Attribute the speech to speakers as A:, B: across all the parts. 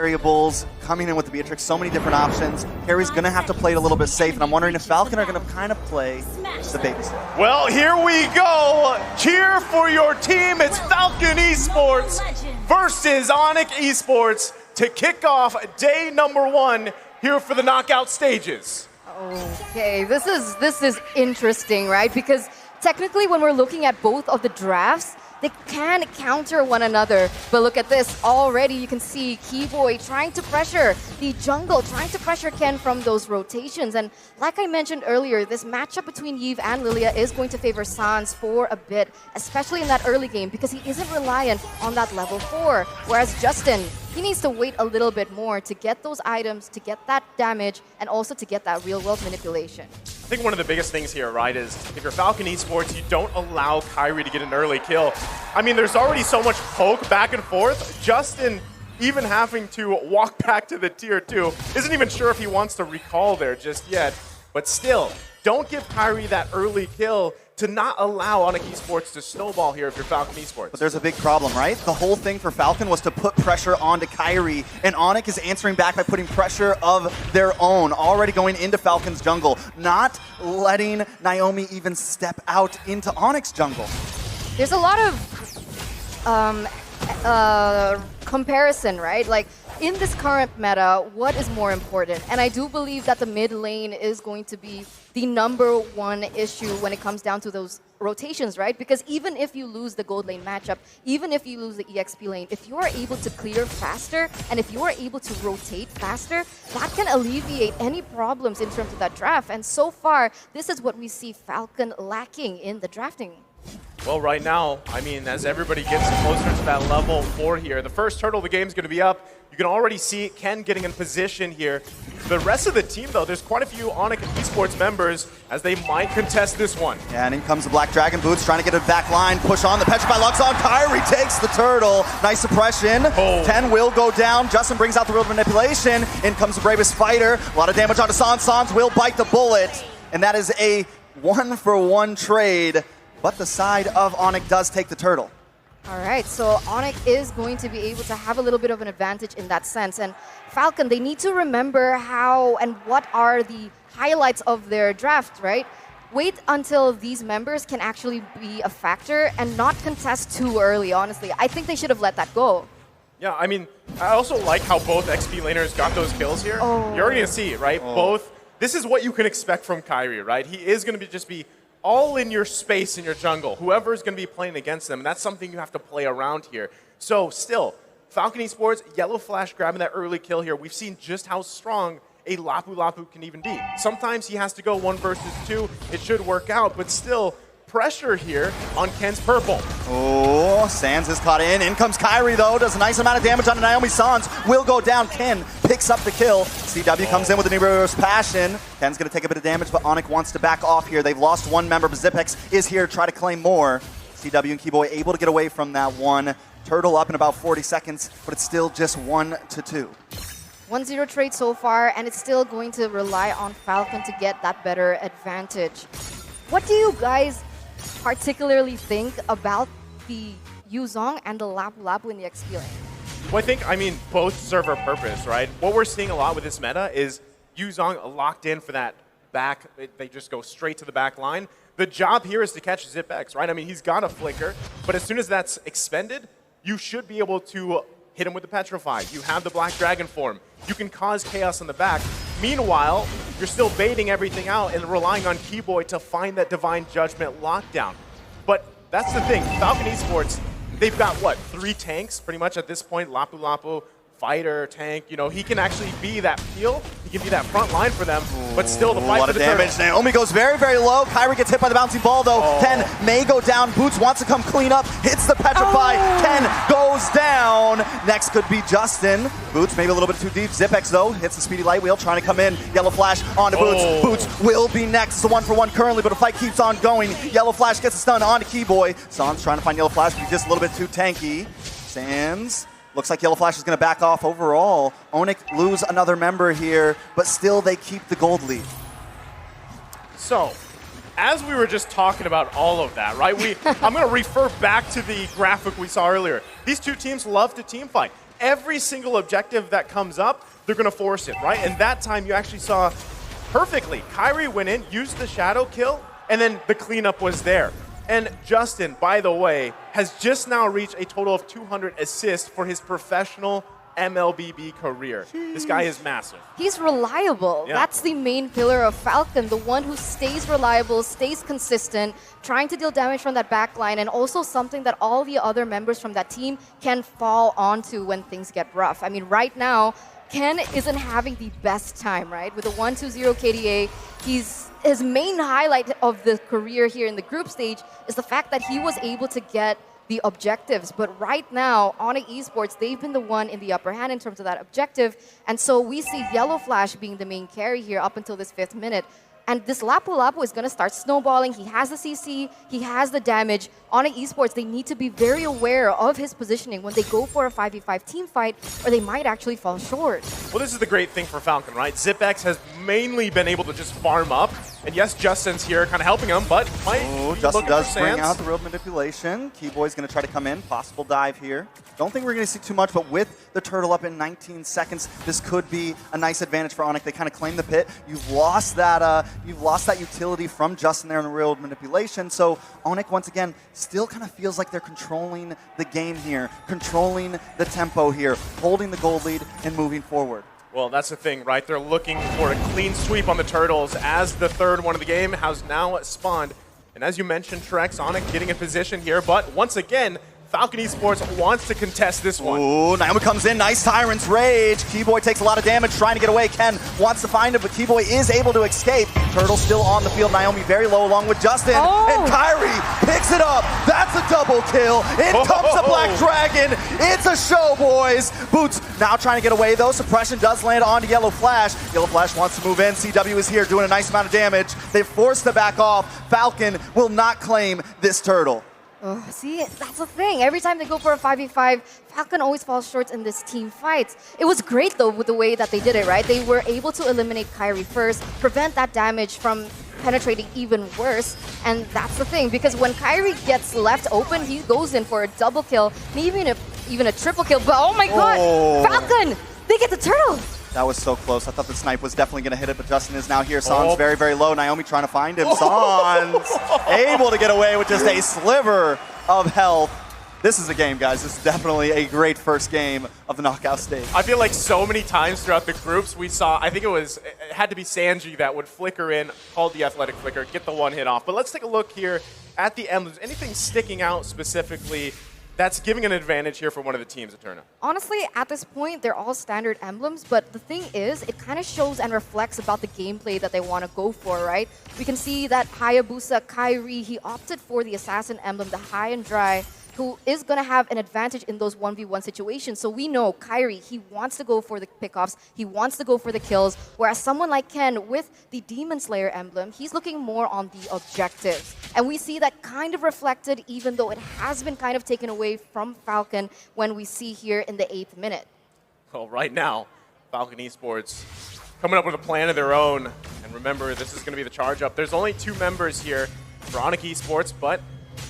A: variables coming in with the Beatrix, so many different options. Harry's going to have to play it a little bit safe, and I'm wondering if Falcon are going to kind of play the babysitter.
B: Well, here we go. Cheer for your team. It's Falcon Esports versus Onic Esports to kick off day number 1 here for the knockout stages.
C: Okay, this is interesting, right? Because technically when we're looking at both of the drafts, they can counter one another. But look at this. Already you can see Keyboy trying to pressure the jungle, trying to pressure Ken from those rotations. And like I mentioned earlier, this matchup between Yves and Lilia is going to favor Sans for a bit, especially in that early game, because he isn't reliant on that level 4. Whereas Justin, he needs to wait a little bit more to get those items, to get that damage, and also to get that real-world manipulation.
B: I think one of the biggest things here, right, is if you're Falcon Esports, you don't allow Kyrie to get an early kill. I mean, there's already so much poke back and forth. Justin, even having to walk back to the tier 2, isn't even sure if he wants to recall there just yet. But still, don't give Kyrie that early kill to not allow Onic Esports to snowball here if you're Falcon Esports.
A: But there's a big problem, right? The whole thing for Falcon was to put pressure onto Kyrie, and Onic is answering back by putting pressure of their own, already going into Falcon's jungle, not letting Naomi even step out into Onic's jungle.
C: There's a lot of comparison, right? Like, in this current meta, what is more important? And I do believe that the mid lane is going to be the #1 issue when it comes down to those rotations, right? Because even if you lose the gold lane matchup, even if you lose the EXP lane, if you are able to clear faster and if you are able to rotate faster, that can alleviate any problems in terms of that draft. And so far, this is what we see Falcon lacking in the drafting.
B: Well, right now, I mean, as everybody gets closer to that level 4 here, the first turtle of the game is going to be up. You can already see Ken getting in position here. The rest of the team, though, there's quite a few Onic Esports members as they might contest this one.
A: Yeah, and in comes the Black Dragon Boots trying to get a back line, push on, the Petrify locks on, Kyrie takes the turtle. Nice suppression. 10 will go down. Justin brings out the real manipulation. In comes the Bravest Fighter. A lot of damage onto Sans. Sans will bite the bullet. And that is a 1-for-1 trade. But the side of Onic does take the turtle.
C: All right, so Onic is going to be able to have a little bit of an advantage in that sense. And Falcon, they need to remember how and what are the highlights of their draft, right? Wait until these members can actually be a factor and not contest too early, honestly. I think they should have let that go.
B: Yeah, I mean, I also like how both XP laners got those kills here. You're already going to see, right? Both. This is what you can expect from Kyrie, right? He is going to just be all in your space in your jungle. Whoever is going to be playing against them, and that's something you have to play around here. So still, Falcon Esports, Yellow Flash grabbing that early kill here. We've seen just how strong a Lapu Lapu can even be. Sometimes he has to go 1 versus 2. It should work out, but still, pressure here on Ken's purple.
A: Oh, Sans is caught in. In comes Kyrie, though. Does a nice amount of damage on Naomi. Sans will go down. Ken picks up the kill. CW comes in with an Nero's Passion. Ken's going to take a bit of damage, but Onic wants to back off here. They've lost 1 member, but Zipex is here to try to claim more. CW and Keyboy able to get away from that one. Turtle up in about 40 seconds, but it's still just 1-2.
C: 1-0 trade so far, and it's still going to rely on Falcon to get that better advantage. What do you guys particularly think about the Yuzong and the Lapu Lapu in the XP lane?
B: Well, I mean, both serve a purpose, right? What we're seeing a lot with this meta is Yuzong locked in for that back. They just go straight to the back line. The job here is to catch Zipex, right? I mean, he's got a flicker, but as soon as that's expended, you should be able to hit him with the Petrify. You have the Black Dragon form. You can cause chaos on the back. Meanwhile, you're still baiting everything out and relying on Keyboy to find that Divine Judgment lockdown. But that's the thing. Falcon Esports, they've got, what, 3 tanks pretty much at this point. Lapu Lapu, fighter, tank. You know, he can actually be that peel. He can be that front line for them. But still, the fight for the
A: damage.
B: turtle.
A: Naomi goes very, very low. Kyrie gets hit by the bouncing ball, though. Ken may go down. Boots wants to come clean up. Hits the Petrify. Ken goes down. Next could be Justin. Boots maybe a little bit too deep. Zipex, though, hits the speedy light wheel, trying to come in. Yellow Flash onto Boots. Boots will be next. It's a 1-for-1 currently, but the fight keeps on going. Yellow Flash gets a stun onto Keyboy. Sans trying to find Yellow Flash, but he's just a little bit too tanky. Sans. Looks like Yellow Flash is going to back off overall. Onic lose another member here, but still they keep the gold lead.
B: So, as we were just talking about all of that, right? I'm going to refer back to the graphic we saw earlier. These two teams love to team fight. every single objective that comes up, they're going to force it, right? And that time you actually saw perfectly. Kairi went in, used the shadow kill, and then the cleanup was there. And Justin, by the way, has just now reached a total of 200 assists for his professional MLBB career. This guy is massive.
C: He's reliable.
B: Yeah.
C: That's the main pillar of Falcon, the one who stays reliable, stays consistent, trying to deal damage from that back line, and also something that all the other members from that team can fall onto when things get rough. I mean, right now, Ken isn't having the best time, right? With a 1-2-0 KDA, his main highlight of the career here in the group stage is the fact that he was able to get the objectives. But right now, Onic Esports, they've been the one in the upper hand in terms of that objective. And so we see Yellow Flash being the main carry here up until this 5th minute. And this Lapu Lapu is going to start snowballing. He has the CC, he has the damage. Onic Esports, they need to be very aware of his positioning when they go for a 5v5 team fight, or they might actually fall short.
B: Well, this is the great thing for Falcon, right? ZipX has mainly been able to just farm up. And yes, Justin's here kind of helping him, but might be
A: Justin
B: looking
A: does
B: for
A: bring
B: Sands.
A: out the real manipulation. Keyboy's going to try to come in. Possible dive here. Don't think we're going to see too much, but with the turtle up in 19 seconds, this could be a nice advantage for Onic. They kind of claim the pit. You've lost that utility from Justin there in the real manipulation. So Onic, once again, still kind of feels like they're controlling the game here, controlling the tempo here, holding the gold lead and moving forward.
B: Well, that's the thing, right? They're looking for a clean sweep on the Turtles as the third one of the game has now spawned. And as you mentioned, Trex, Onic getting a position here, but once again, Falcon Esports wants to contest this one.
A: Ooh, Naomi comes in, nice Tyrant's Rage. Keyboy takes a lot of damage trying to get away. Ken wants to find him, but Keyboy is able to escape. Turtle still on the field, Naomi very low along with Justin. And Kairi picks it up. That's a double kill. In comes the Black Dragon. It's a show, boys. Boots now trying to get away though. Suppression does land onto Yellow Flash. Yellow Flash wants to move in. CW is here doing a nice amount of damage. They're forced to back off. Falcon will not claim this turtle.
C: Oh, see, that's the thing. Every time they go for a 5v5, Falcon always falls short in this team fights. It was great, though, with the way that they did it, right? They were able to eliminate Kairi first, prevent that damage from penetrating even worse. And that's the thing, because when Kairi gets left open, he goes in for a double kill, even a triple kill. But oh my god, Falcon, they get the turtle.
A: That was so close. I thought the snipe was definitely going to hit it, but Justin is now here. San's very, very low. Naomi trying to find him. San's able to get away with just a sliver of health. This is a game, guys. This is definitely a great first game of the knockout stage.
B: I feel like so many times throughout the groups we saw, I think it had to be Sanji that would flicker in, called the athletic flicker, get the one hit off. But let's take a look here at the emblems. Anything sticking out specifically that's giving an advantage here for one of the teams, Eterna?
C: Honestly, at this point, they're all standard emblems, but the thing is, it kind of shows and reflects about the gameplay that they want to go for, right? We can see that Hayabusa Kairi, he opted for the Assassin emblem, the high and dry, who is going to have an advantage in those 1v1 situations. So we know Kairi, he wants to go for the pickoffs, he wants to go for the kills, whereas someone like Ken with the Demon Slayer emblem, he's looking more on the objectives. And we see that kind of reflected, even though it has been kind of taken away from Falcon when we see here in the 8th minute.
B: Well, right now, Falcon Esports coming up with a plan of their own. And remember, this is going to be the charge up. There's only 2 members here for Onic Esports, but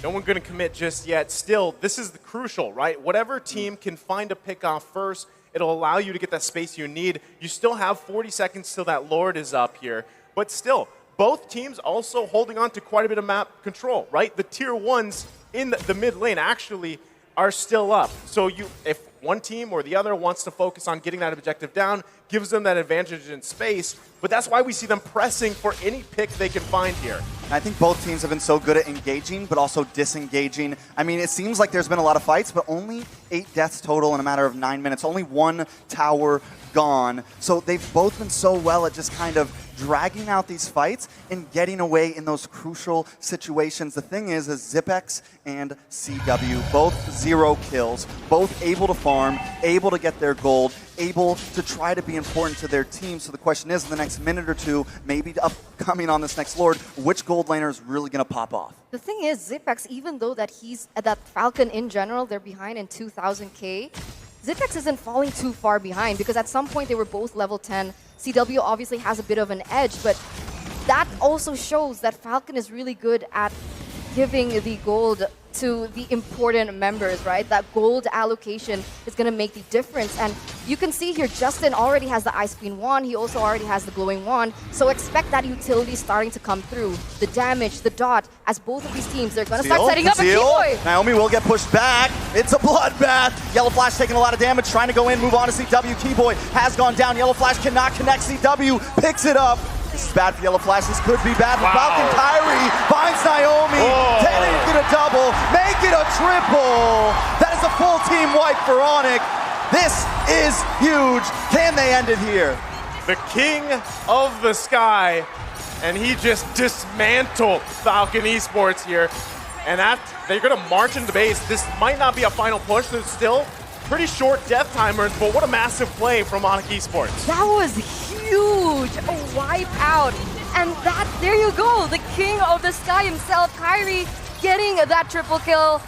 B: no one going to commit just yet. Still, this is the crucial, right? Whatever team can find a pick-off first, it'll allow you to get that space you need. You still have 40 seconds till that Lord is up here. But still, both teams also holding on to quite a bit of map control, right? The tier 1s in the mid lane actually are still up. So if one team or the other wants to focus on getting that objective down, gives them that advantage in space. But that's why we see them pressing for any pick they can find here.
A: I think both teams have been so good at engaging, but also disengaging. I mean, it seems like there's been a lot of fights, but only 8 deaths total in a matter of 9 minutes. Only 1 tower gone. So they've both been so well at just kind of dragging out these fights and getting away in those crucial situations. The thing is ZipX and CW, both 0 kills, both able to farm, able to get their gold, able to try to be important to their team. So the question is, in the next minute or two, maybe upcoming on this next Lord, which gold laner is really going to pop off?
C: The thing is, ZipX, even though that Falcon in general, they're behind in 2,000k, ZipX isn't falling too far behind because at some point they were both level 10. CW obviously has a bit of an edge, but that also shows that Falcon is really good at giving the gold to the important members, right? That gold allocation is going to make the difference. And you can see here, Justin already has the Ice Queen wand. He also already has the Glowing Wand. So expect that utility starting to come through. The damage, the dot, as both of these teams, they're going to start setting up a Keyboy.
A: Naomi will get pushed back. It's a bloodbath. Yellow Flash taking a lot of damage, trying to go in, move on to CW. Keyboy has gone down. Yellow Flash cannot connect. CW picks it up. This is bad for Yellow Flash. This could be bad for Falcon. Kyrie finds Naomi. Can they get a double? Make it a triple. That is a full team wipe for Onic. This is huge. Can they end it here?
B: The king of the sky, and he just dismantled Falcon Esports here. And they're going to march into base. This might not be a final push. There's still pretty short death timers, but what a massive play from Onic Esports.
C: That was huge, a wipe out. And there you go, the king of the sky himself, Kyrie, getting that triple kill.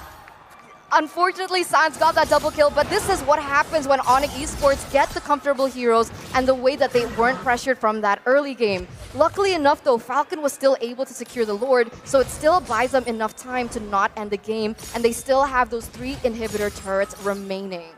C: Unfortunately, Sans got that double kill, but this is what happens when Onic Esports get the comfortable heroes and the way that they weren't pressured from that early game. Luckily enough, though, Falcon was still able to secure the Lord, so it still buys them enough time to not end the game, and they still have those 3 inhibitor turrets remaining.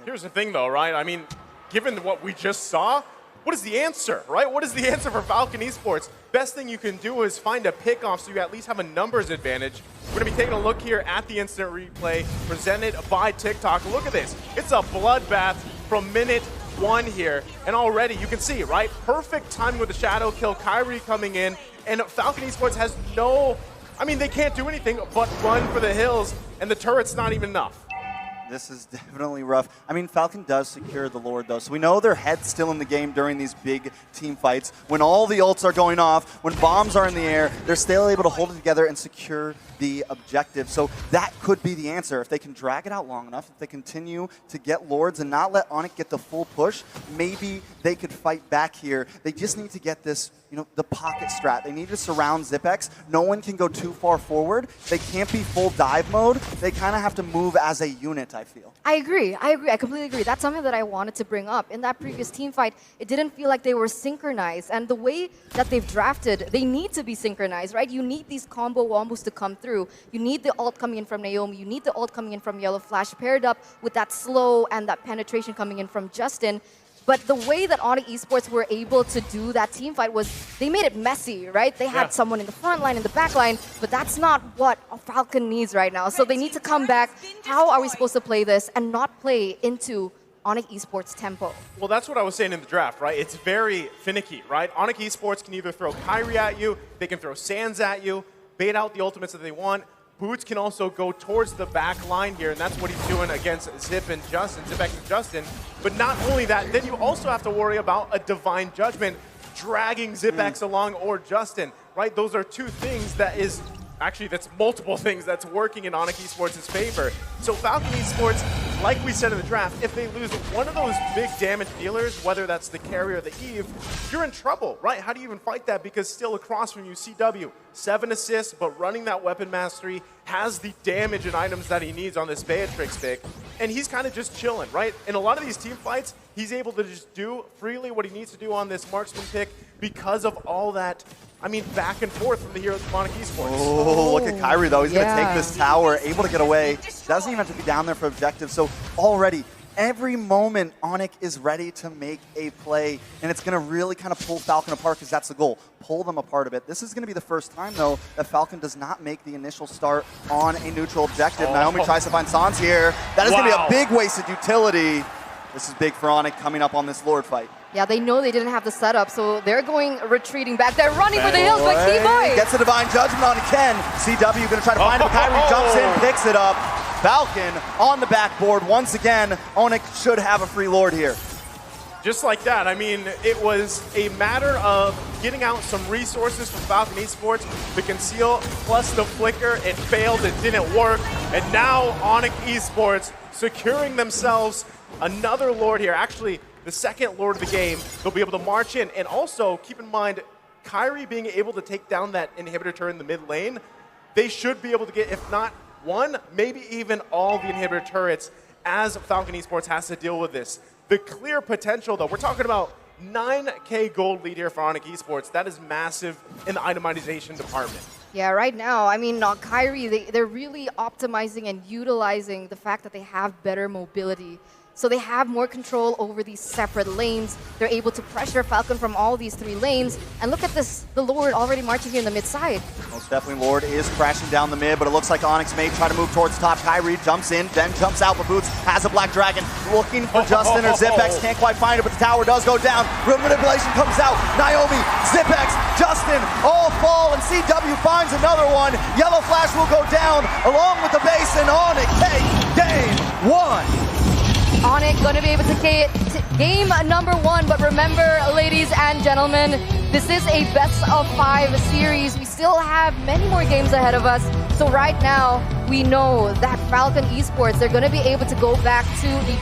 B: Here's the thing, though, right? I mean, given what we just saw, what is the answer, right? What is the answer for Falcon Esports? Best thing you can do is find a pick-off so you at least have a numbers advantage. We're going to be taking a look here at the instant replay presented by TikTok. Look at this. It's a bloodbath from minute 1 here. And already you can see, right? Perfect timing with the shadow kill, Kyrie coming in. And Falcon Esports has they can't do anything but run for the hills. And the turret's not even enough.
A: This is definitely rough. I mean, Falcon does secure the Lord, though, so we know their head's still in the game during these big team fights. When all the ults are going off, when bombs are in the air, they're still able to hold it together and secure the objective. So that could be the answer. If they can drag it out long enough, if they continue to get Lords and not let Onic get the full push, maybe they could fight back here. They just need to get this, the pocket strat. They need to surround Zipex. No one can go too far forward. They can't be full dive mode. They kind of have to move as a unit, I feel.
C: I agree. I completely agree. That's something that I wanted to bring up. In that previous team fight, it didn't feel like they were synchronized. And the way that they've drafted, they need to be synchronized, right? You need these combo wombos to come through. You need the ult coming in from Naomi. You need the ult coming in from Yellow Flash, paired up with that slow and that penetration coming in from Justin. But the way that Onic Esports were able to do that team fight was they made it messy, right? They had someone in the front line, in the back line, but that's not what a Falcon needs right now. So they need to come back. How are we supposed to play this and not play into Onic Esports tempo? Well,
B: that's what I was saying in the draft, right? It's very finicky, right? Onic Esports can either throw Kyrie at you, they can throw Sans at you, bait out the ultimates that they want. Boots can also go towards the back line here, and that's what he's doing against Zipex and Justin. But not only that, then you also have to worry about a Divine Judgment dragging Zipex along or Justin, right? Those are two things that's multiple things that's working in Onic Esports' favor. So Falcon Esports, like we said in the draft, if they lose one of those big damage dealers, whether that's the carry or the Eve, you're in trouble, right? How do you even fight that? Because still across from you, CW, 7 assists, but running that weapon mastery, has the damage and items that he needs on this Beatrix pick, and he's kind of just chilling, right? In a lot of these team fights, he's able to just do freely what he needs to do on this marksman pick because of all that, back and forth from the heroes of Onic Esports.
A: Oh, look at Kyrie, though. He's going to take this tower, able to get away. Doesn't even have to be down there for objective. So already, every moment, Onic is ready to make a play, and it's going to really kind of pull Falcon apart because that's the goal. Pull them apart a bit. This is going to be the first time, though, that Falcon does not make the initial start on a neutral objective. Naomi tries to find Sans here. That is going to be a big wasted utility. This is big for Onic coming up on this Lord fight.
C: Yeah, they know they didn't have the setup, so they're retreating back. They're running for the hills, but Keyboy
A: gets a Divine Judgment on Ken. CW going to try to find him. Kyrie jumps in, picks it up. Falcon on the backboard once again. Onic should have a free Lord here.
B: Just like that. It was a matter of getting out some resources from Falcon Esports. The conceal plus the flicker, it failed, it didn't work. And now Onic Esports securing themselves another Lord here. Actually, the second Lord of the game. They'll be able to march in. And also, keep in mind, Kyrie being able to take down that inhibitor turret in the mid lane, they should be able to get, if not one, maybe even all the inhibitor turrets as Falcon Esports has to deal with this. The clear potential, though, we're talking about 9K gold lead here for Onic Esports. That is massive in the itemization department.
C: Yeah, right now, I mean, Kyrie, they're really optimizing and utilizing the fact that they have better mobility. So they have more control over these separate lanes. They're able to pressure Falcon from all these 3 lanes. And look at this, the Lord already marching here in the mid side.
A: Most definitely Lord is crashing down the mid, but it looks like Onyx may try to move towards top. Kyrie jumps in, then jumps out, but Boots has a Black Dragon. Looking for Justin or Zipex, can't quite find it, but the tower does go down. Real manipulation comes out. Naomi, Zipex, Justin, all fall, and CW finds another one. Yellow Flash will go down, along with the base, and Onic takes game 1.
C: Onic going to be able to game number 1, but remember, ladies and gentlemen, this is a best of 5 series. We still have many more games ahead of us. So right now, we know that Falcon Esports, they're going to be able to go back to the